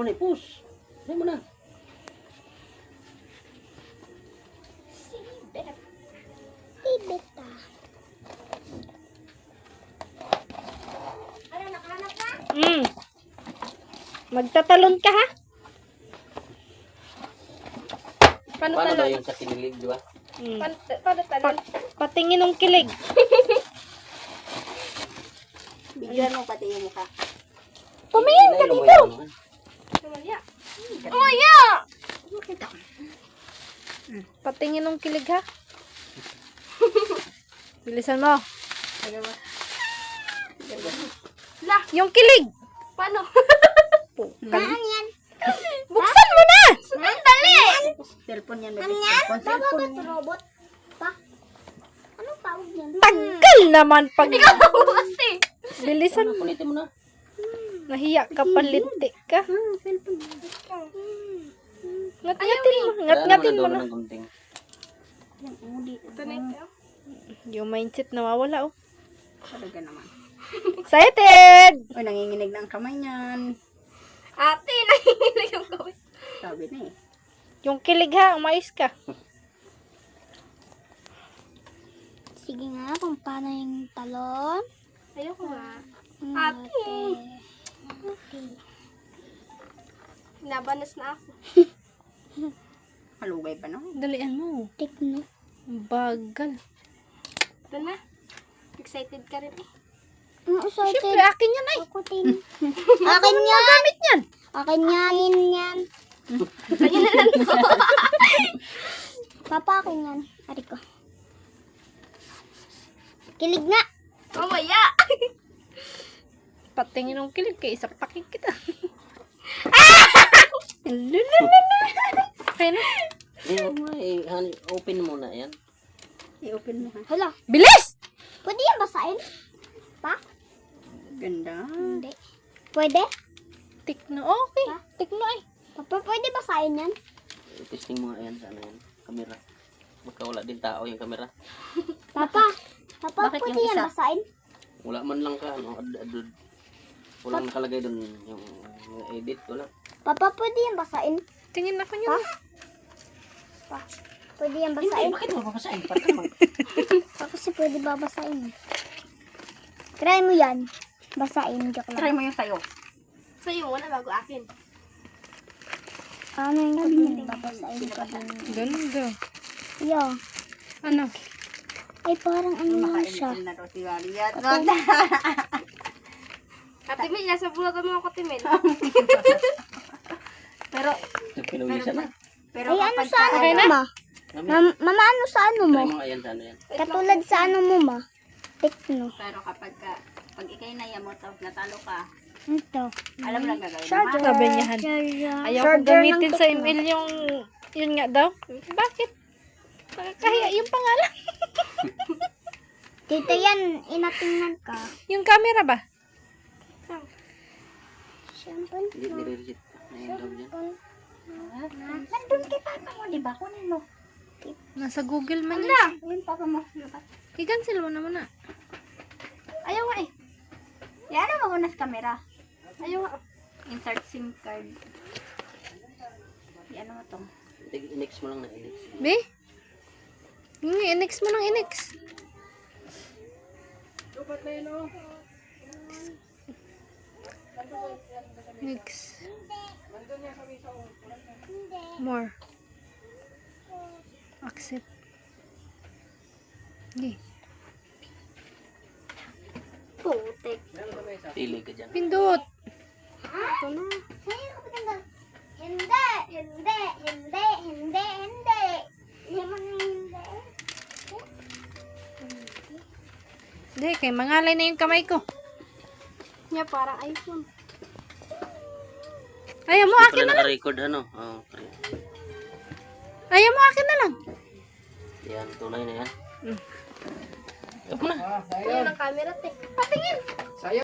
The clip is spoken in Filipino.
mo na, push. Hindi mo na. Ibeta. Magtatalon ka ha? Paano Paano daw talon? yung sa kinilig, di ba? Paano talon? Patingin ng kilig. Bigyan mo pati yung mukha. Tumingin ka Ilayo mo dito. yan, Tumaya. Tumaya! Patingin ng kilig ha? Bilisan mo. Yung kilig. Paano? Pukal. yan? Buksan mo na! Dali! Cellphone yan, Ano baby. yan? Cellphone, Baba ba cellphone ito yan. robot? Pa? Anong tawag yan? Tagal naman pag... Kasi. Bilisan mo. Kulitin mo na. Nahiya ka palinti ka. Cellphone yan. Ngat-ngatin mo. Kaya Ngat-ngatin mo naman na. ng gunting. Yan, udi. Ito na ito. Yung mindset nawawala oh. Talaga naman. Excited! Uy, nanginginig na ang kamay niyan. Ate, nanginginig yung gawin. Sabi na eh. Yung kilig ha, umayos ka. Sige nga, kung paano yung talon. Ayoko nga. Ate. Nabanas na ako. Halugay pa no? Dalian mo. Tekno. Bagal. Ito na. Excited ka rin eh. Excited. Siyempre, akin yan ay. Ako din. Akin yan. Gamit yan. Akin yan. Yan. Kanya na lang to. Papa, akin yan. Ari ko. Kilig nga. Mamaya. Patingin ng kilig kay isa pakik kita. Okay na. Open mo na yan. I-open mo ha. Hala. Bilis! Pwede yan basahin? Pa? Ganda. Hindi. Pwede? Tikno. Okay. Tikno ay. Papa, pwede basahin yan? Testing mo nga yan. Sana yan. Kamera. Baka wala din tao yung kamera. Papa. Papa, Bakit pwede yung yan isa? basahin? Wala man lang ka. Ano, walang nakalagay doon yung edit. Wala. Papa, pwede yan basahin? Tingin ako niyo. Pa? Pwede yan Hindi, basahin? bakit mo papasahin? Bakit naman? Kasi pwede ba basahin? Try mo yan. Basahin. Joke lang. Try mo yung sayo. Sa'yo, wala bago akin. Ano yung sabihin? Babasahin ko din. Ganda. Yo. Ano? Ay, parang ano lang siya. Makain na daw si Wariat. Ate Mel, nasa bulatan mo ako, Ate Mel. Pero, Pinuwisan na. pero Ay, ano kapag sa ano Okay mo, na? ma? Mama, ano sa ano mo? Try mo nga yan. Sana yan. Katulad sa ano mo, ma? Tekno. pero kapag pag ikay na yamot, natalo ka, Ito. alam mo lang gagawin mo. Charger. Sabi niya, Han. Charger. Ayaw ko Charger gamitin ng sa Tecno. email yung... Yun nga daw. Bakit? Nakakahiya yung pangalan. Dito yan, inatingnan ka. Yung camera ba? Siyempre. Hindi nire-reject. Ayun daw dyan. Nandun kay papa mo, di ba? Kunin mo. Nasa Google man Wala. yun. Kunin papa mo. I-cancel mo naman na. Ayaw nga eh. Yan ang muna sa camera. Ayaw nga. Insert SIM card. Yan mo to. Inex mo lang na inex. Be? Yung inex mo ng inex. Next. More. Accept. Okay. Putek. Pili ka dyan. Pindot. Ito na. Hindi, hindi, hindi, hindi, hindi. Hindi mo na hindi. Hindi, kay mangalay na yung kamay ko. Niya, parang iPhone. Ayaw mo, Hindi akin pala na lang. naka-record ano. Oh, Ayaw mo, akin na lang. yan, tunay na yan. Mm. Ayaw mo na. Ayaw ng camera, te. Patingin.